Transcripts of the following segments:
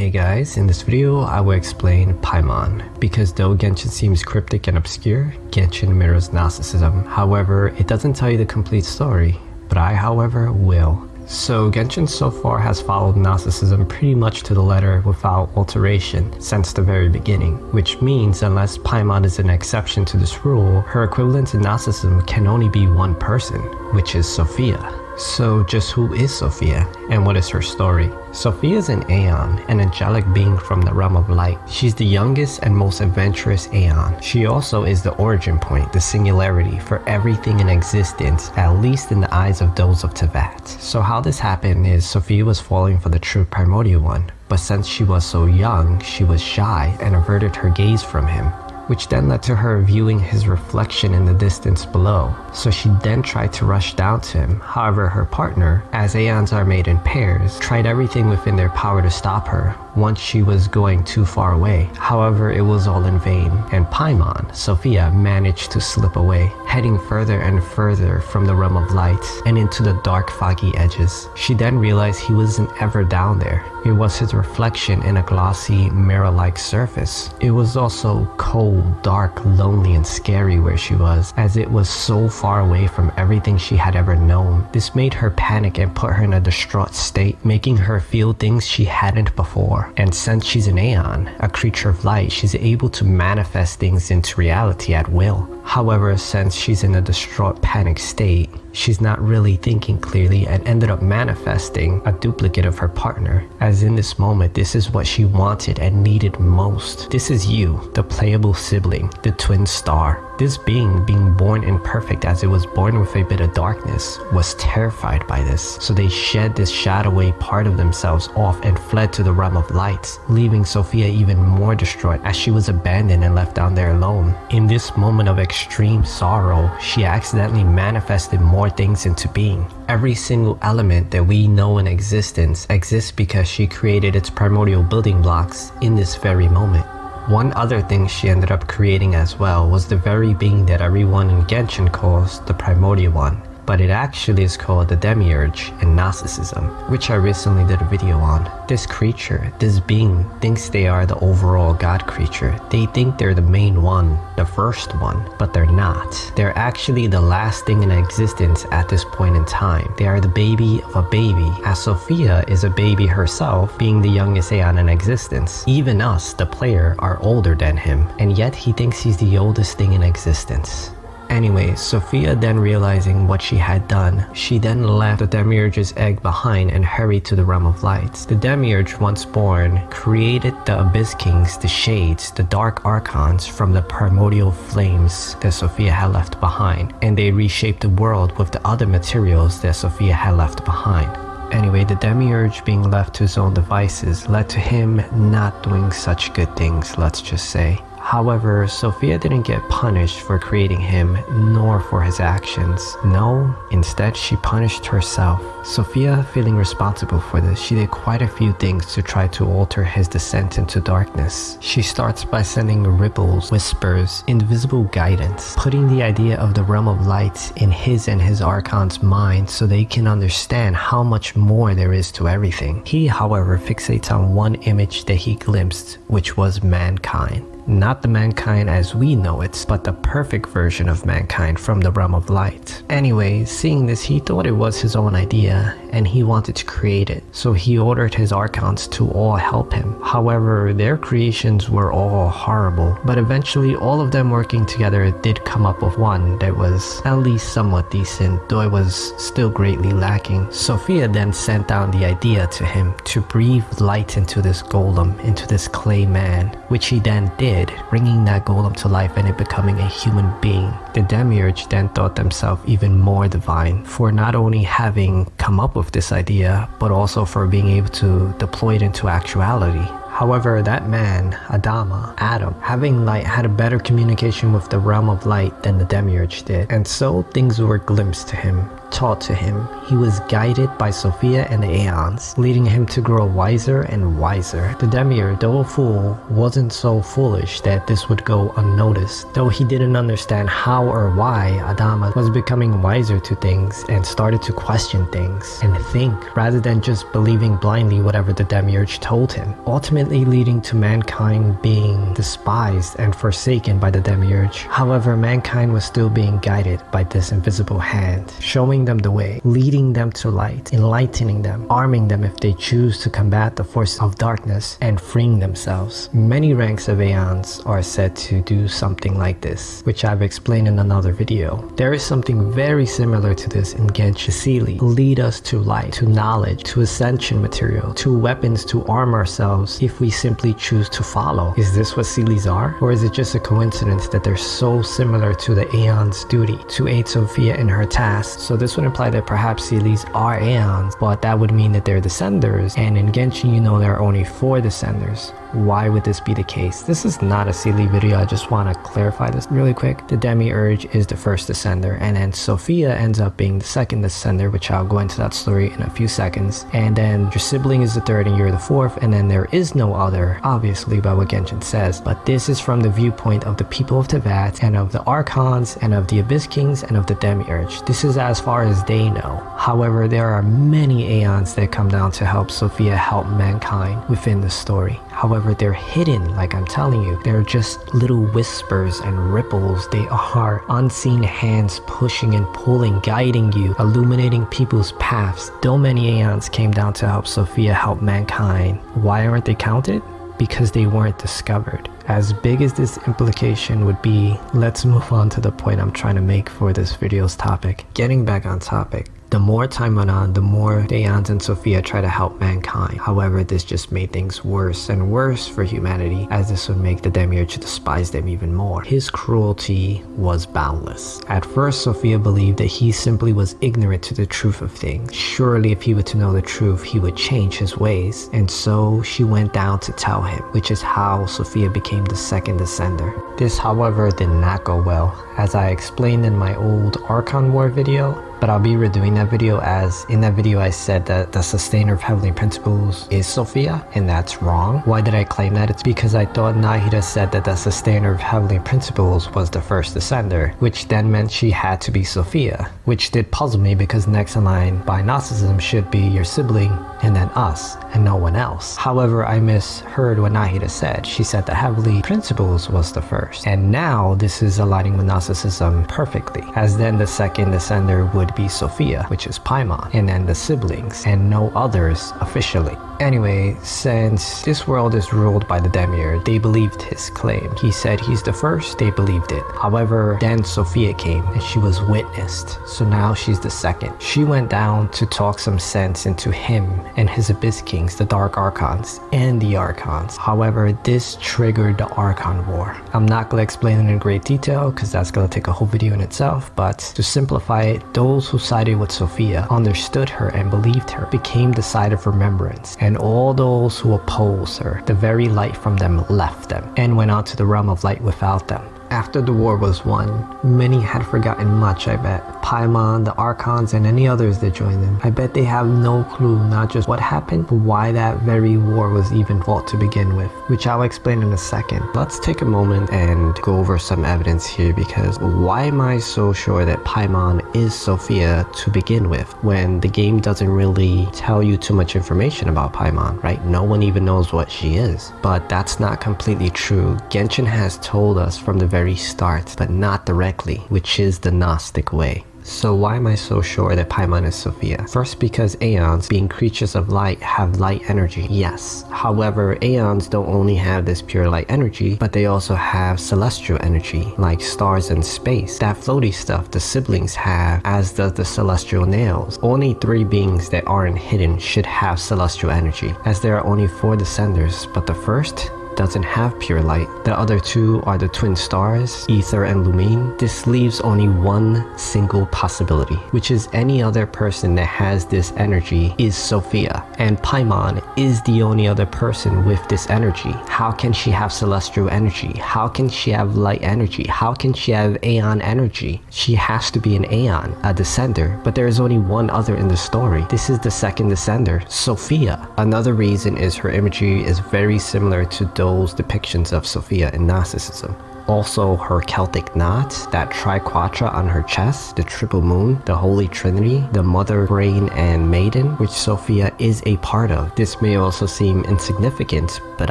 Hey guys, in this video I will explain paimon, because though Genshin seems cryptic and obscure, Genshin mirrors Gnosticism. However, it doesn't tell you the complete story, but I however will. So Genshin so far has followed Gnosticism pretty much to the letter without alteration since the very beginning, which means unless paimon is an exception to this rule, her equivalent to Gnosticism can only be one person, which is Sophia. So just who is Sophia and what is her story? Sophia is an Aeon, an angelic being from the realm of light. She's the youngest and most adventurous Aeon. She also is the origin point, the singularity for everything in existence, at least in the eyes of those of Teyvat. So how this happened is Sophia was falling for the true primordial one, but since she was so young, she was shy and averted her gaze from him, which then led to her viewing his reflection in the distance below. So she then tried to rush down to him. However, her partner, as Aeons are made in pairs, tried everything within their power to stop her once she was going too far away. However, it was all in vain, and paimon, Sophia, managed to slip away, heading further and further from the realm of light and into the dark foggy edges. She then realized he wasn't ever down there. It was his reflection in a glossy mirror-like surface. It was also cold, dark, lonely, and scary where she was, as it was so far away from everything she had ever known. This made her panic and put her in a distraught state, making her feel things she hadn't before. And since she's an Aeon, a creature of light, she's able to manifest things into reality at will. However, since she's in a distraught panic state, she's not really thinking clearly and ended up manifesting a duplicate of her partner, as in this moment this is what she wanted and needed most. This is you, the playable sibling, the twin star. This being born imperfect as it was born with a bit of darkness, was terrified by this, so they shed this shadowy part of themselves off and fled to the realm of light, leaving Sophia even more distraught as she was abandoned and left down there alone. In this moment of extreme sorrow, she accidentally manifested more things into being. Every single element that we know in existence exists because she created its primordial building blocks in this very moment. One other thing she ended up creating as well was the very being that everyone in Genshin calls the primordial one, but it actually is called the demiurge in Gnosticism, which I recently did a video on. This creature, this being, thinks they are the overall god creature. They think they're the main one, the first one, but they're not. They're actually the last thing in existence at this point in time. They are the baby of a baby, as Sophia is a baby herself, being the youngest Aeon in existence. Even us, the player, are older than him, and yet he thinks he's the oldest thing in existence. Anyway, Sophia then realizing what she had done, she then left the demiurge's egg behind and hurried to the realm of light. The demiurge, once born, created the abyss kings, the shades, the dark archons from the primordial flames that Sophia had left behind, and they reshaped the world with the other materials that Sophia had left behind. Anyway, the demiurge being left to his own devices led to him not doing such good things, let's just say. However, Sophia didn't get punished for creating him, nor for his actions. No, instead she punished herself. Sophia, feeling responsible for this, she did quite a few things to try to alter his descent into darkness. She starts by sending ripples, whispers, invisible guidance, putting the idea of the realm of light in his and his archon's mind so they can understand how much more there is to everything. He, however, fixates on one image that he glimpsed, which was mankind. Not the mankind as we know it, but the perfect version of mankind from the realm of light. Anyway, seeing this, he thought it was his own idea and he wanted to create it. So he ordered his archons to all help him. However, their creations were all horrible, but eventually all of them working together did come up with one that was at least somewhat decent, though it was still greatly lacking. Sophia then sent down the idea to him to breathe light into this golem, into this clay man, which he then did, bringing that golem to life and it becoming a human being. The demiurge then thought themselves even more divine for not only having come up with this idea, but also for being able to deploy it into actuality. However, that man, Adam, having light, had a better communication with the realm of light than the demiurge did, and so things were glimpsed to him. taught to him. He was guided by Sophia and the Aeons, leading him to grow wiser and wiser. The Demiurge, though a fool, wasn't so foolish that this would go unnoticed. Though he didn't understand how or why, Adama was becoming wiser to things and started to question things and think rather than just believing blindly whatever the Demiurge told him, ultimately leading to mankind being despised and forsaken by the Demiurge. However, mankind was still being guided by this invisible hand, showing them the way, leading them to light, enlightening them, arming them if they choose to combat the forces of darkness, and freeing themselves. Many ranks of Aeons are said to do something like this, which I've explained in another video. There is something very similar to this in Genshin. Seelies lead us to light, to knowledge, to ascension material, to weapons to arm ourselves if we simply choose to follow. Is this what Seelies are? Or is it just a coincidence that they're so similar to the Aeon's duty to aid Sophia in her task? So this would imply that perhaps Seelies are Aeons, but that would mean that they're descenders, and in Genshin you know there are only 4 descenders. Why would this be the case? This is not a Seelie video, I just want to clarify this really quick. The Demiurge is the first descender, and then Sophia ends up being the second descender, which I'll go into that story in a few seconds. And then your sibling is the third and you're the fourth, and then there is no other, obviously by what Genshin says. But this is from the viewpoint of the people of Teyvat, and of the Archons, and of the Abyss Kings, and of the Demiurge. This is as far as they know. However, there are many Aeons that come down to help Sophia help mankind within the story. However, they're hidden, like I'm telling you. They're just little whispers and ripples. They are unseen hands pushing and pulling, guiding you, illuminating people's paths. Though many Aeons came down to help Sophia help mankind, why aren't they counted? Because they weren't discovered. As big as this implication would be, let's move on to the point I'm trying to make for this video's topic. Getting back on topic. The more time went on, the more Aeons and Sophia try to help mankind. However, this just made things worse and worse for humanity, as this would make the Demiurge despise them even more. His cruelty was boundless. At first, Sophia believed that he simply was ignorant to the truth of things. Surely if he were to know the truth, he would change his ways. And so she went down to tell him, which is how Sophia became the second descender. This, however, did not go well, as I explained in my old Archon War video. But I'll be redoing that video, as in that video I said that the sustainer of heavenly principles is Sophia, and that's wrong. Why did I claim that? It's because I thought Nahida said that the sustainer of heavenly principles was the first descender, which then meant she had to be Sophia, which did puzzle me because next in line by Gnosticism should be your sibling and then us and no one else. However, I misheard what Nahida said. She said the heavenly principles was the first, and now this is aligning with Gnosticism perfectly, as then the second descender would be Sophia, which is Paimon, and then the siblings, and no others officially. Anyway, since this world is ruled by the Demiurge, they believed his claim. He said he's the first, they believed it. However, then Sophia came and she was witnessed, so now she's the second. She went down to talk some sense into him and his Abyss Kings, the Dark Archons, and the Archons. However, this triggered the Archon War. I'm not going to explain it in great detail because that's going to take a whole video in itself, but to simplify it, those who sided with Sophia, understood her and believed her, became the side of remembrance, and all those who opposed her, the very light from them left them and went on to the realm of light without them. After the war was won, many had forgotten much, I bet. Paimon, the Archons, and any others that joined them. I bet they have no clue not just what happened, but why that very war was even fought to begin with, which I'll explain in a second. Let's take a moment and go over some evidence here, because why am I so sure that Paimon is Sophia to begin with, when the game doesn't really tell you too much information about Paimon, right? No one even knows what she is. But that's not completely true. Genshin has told us from the very start, but not directly, which is the Gnostic way. So why am I so sure that Paimon is Sophia? First, because Aeons, being creatures of light, have light energy, yes. However, Aeons don't only have this pure light energy, but they also have celestial energy, like stars in space. That floaty stuff the siblings have, as does the celestial nails. Only 3 beings that aren't hidden should have celestial energy, as there are only 4 descenders, but the first doesn't have pure light. The other two are the twin stars, Ether and Lumine. This leaves only one single possibility, which is any other person that has this energy is Sophia. And Paimon is the only other person with this energy. How can she have celestial energy? How can she have light energy? How can she have Aeon energy? She has to be an Aeon, a descender, but there is only one other in the story. This is the second descender, Sophia. Another reason is her imagery is very similar to those depictions of Sophia in Gnosticism. Also, her Celtic knot, that triquetra on her chest, the triple moon, the Holy Trinity, the Mother, Brain, and Maiden, which Sophia is a part of. This may also seem insignificant, but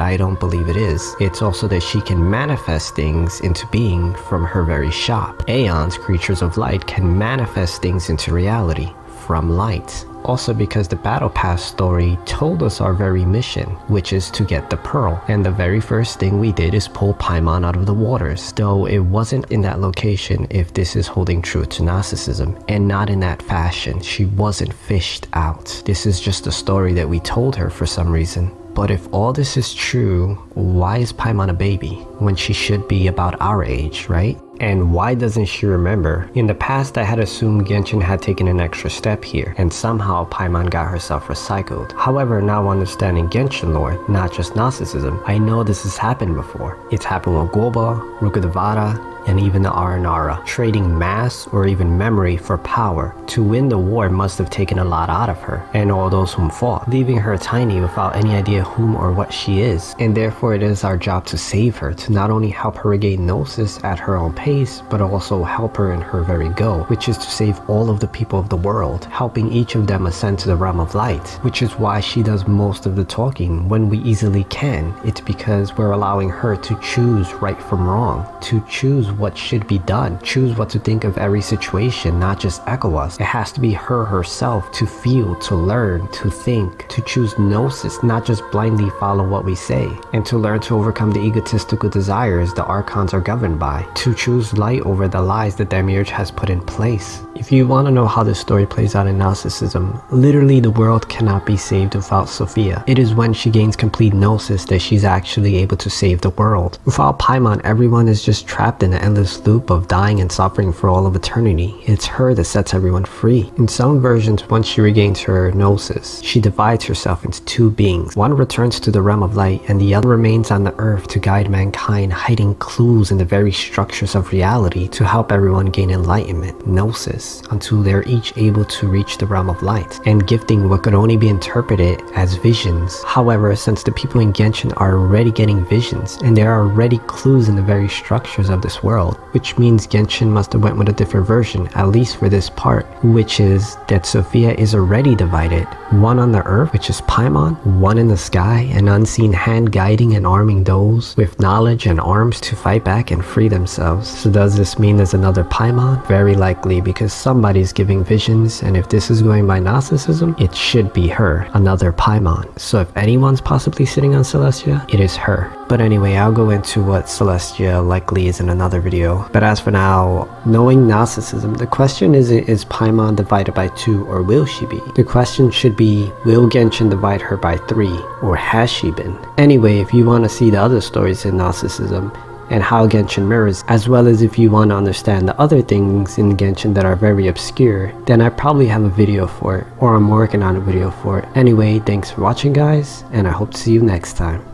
I don't believe it is. It's also that she can manifest things into being from her very shop. Aeons, creatures of light, can manifest things into reality from light. Also because the Battle Pass story told us our very mission, which is to get the pearl. And the very first thing we did is pull Paimon out of the waters, though it wasn't in that location if this is holding true to Gnosticism, and not in that fashion. She wasn't fished out. This is just a story that we told her for some reason. But if all this is true, why is Paimon a baby when she should be about our age, right? And why doesn't she remember? In the past, I had assumed Genshin had taken an extra step here, and somehow Paimon got herself recycled. However, now understanding Genshin lore, not just Gnosticism, I know this has happened before. It's happened with Guoba, Rukkhadevata, and even the Aranara. Trading mass or even memory for power. To win the war must have taken a lot out of her, and all those whom fought, leaving her tiny without any idea whom or what she is. And therefore it is our job to save her, to not only help her regain Gnosis at her own pace, but also help her in her very goal, which is to save all of the people of the world, helping each of them ascend to the realm of light, which is why she does most of the talking when we easily can. It's because we're allowing her to choose right from wrong, to choose what should be done, choose what to think of every situation, not just echo us. It has to be her herself to feel, to learn, to think, to choose Gnosis, not just blindly follow what we say, and to learn to overcome the egotistical desires the Archons are governed by, to choose light over the lies that Demiurge has put in place. If you want to know how this story plays out in Gnosticism, literally the world cannot be saved without Sophia. It is when she gains complete Gnosis that she's actually able to save the world. Without Paimon, everyone is just trapped in an endless loop of dying and suffering for all of eternity. It's her that sets everyone free. In some versions, once she regains her Gnosis, she divides herself into two beings. One returns to the realm of light, and the other remains on the earth to guide mankind, hiding clues in the very structures of reality to help everyone gain enlightenment, Gnosis, until they're each able to reach the realm of light, and gifting what could only be interpreted as visions. However, since the people in Genshin are already getting visions, and there are already clues in the very structures of this world, which means Genshin must have went with a different version, at least for this part, which is that Sophia is already divided. One on the earth, which is Paimon, one in the sky, an unseen hand guiding and arming those with knowledge and arms to fight back and free themselves. So does this mean there's another Paimon? Very likely, because somebody's giving visions, and if this is going by Gnosticism, it should be her, another Paimon. So if anyone's possibly sitting on Celestia, it is her. But anyway, I'll go into what Celestia likely is in another video. But as for now, knowing Gnosticism, the question isn't is Paimon divided by 2 or will she be? The question should be, will Genshin divide her by 3 or has she been? Anyway, if you want to see the other stories in Gnosticism and how Genshin mirrors, as well as if you want to understand the other things in Genshin that are very obscure, then I probably have a video for it, or I'm working on a video for it. Anyway, thanks for watching guys, and I hope to see you next time.